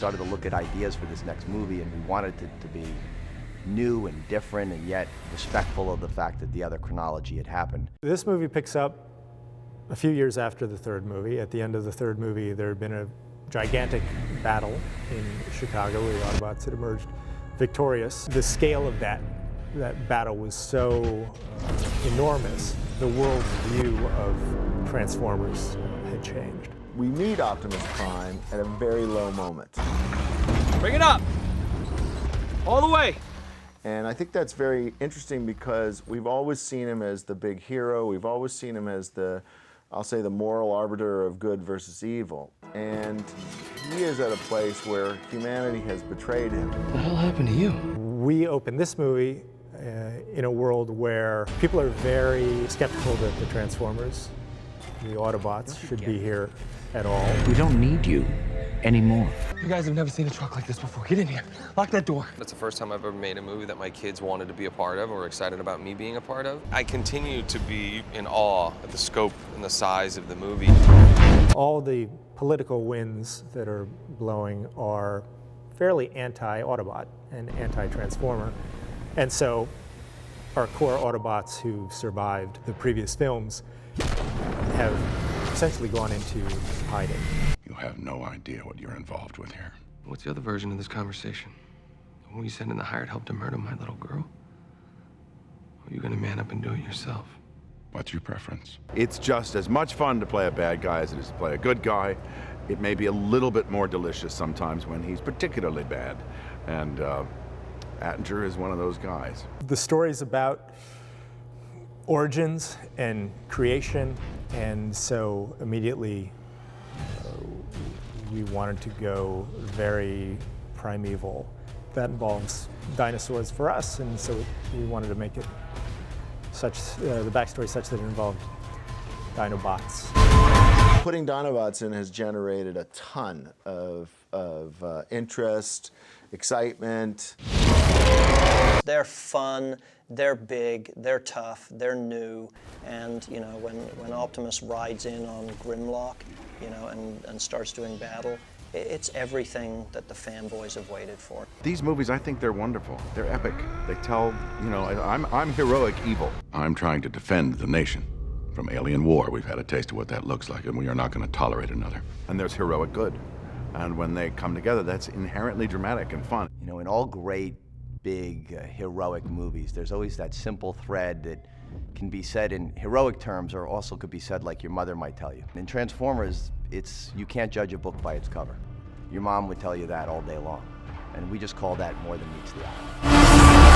started to look at ideas for this next movie, and we wanted it to be new and different, and yet respectful of the fact that the other chronology had happened. This movie picks up a few years after the third movie. At the end of the third movie, there had been a gigantic battle in Chicago where the Autobots had emerged victorious. The scale of that battle was so enormous, the world's view of Transformers had changed. We meet Optimus Prime at a very low moment. Bring it up! All the way! And I think that's very interesting because we've always seen him as the big hero. We've always seen him as the, I'll say, the moral arbiter of good versus evil. And he is at a place where humanity has betrayed him. What the hell happened to you? We opened this movie in a world where people are very skeptical that the Transformers, the Autobots, should be here at all. We don't need you anymore. You guys have never seen a truck like this before. Get in here. Lock that door. That's the first time I've ever made a movie that my kids wanted to be a part of or excited about me being a part of. I continue to be in awe at the scope and the size of the movie. All the political winds that are blowing are fairly anti-Autobot and anti-Transformer. And so our core Autobots who survived the previous films have essentially gone into hiding. You have no idea what you're involved with here. What's the other version of this conversation? When you send in the hired help to murder my little girl? Or are you gonna man up and do it yourself? What's your preference? It's just as much fun to play a bad guy as it is to play a good guy. It may be a little bit more delicious sometimes when he's particularly bad. And Attinger is one of those guys. The story's about origins and creation, and so immediately we wanted to go very primeval. That involves dinosaurs for us, and so we wanted to make it such, the backstory such that it involved Dinobots. Putting Dinobots in has generated a ton of interest, excitement. They're fun, they're big, they're tough, they're new, and you know, when Optimus rides in on Grimlock, you know, and starts doing battle, it's everything that the fanboys have waited for. These movies, I think they're wonderful. They're epic. They tell, you know, I'm heroic evil. I'm trying to defend the nation from alien war. We've had a taste of what that looks like, and we are not going to tolerate another. And there's heroic good. And when they come together, that's inherently dramatic and fun. You know, in all great, big, heroic movies, there's always that simple thread that can be said in heroic terms or also could be said like your mother might tell you. In Transformers, you can't judge a book by its cover. Your mom would tell you that all day long. And we just call that more than meets the eye.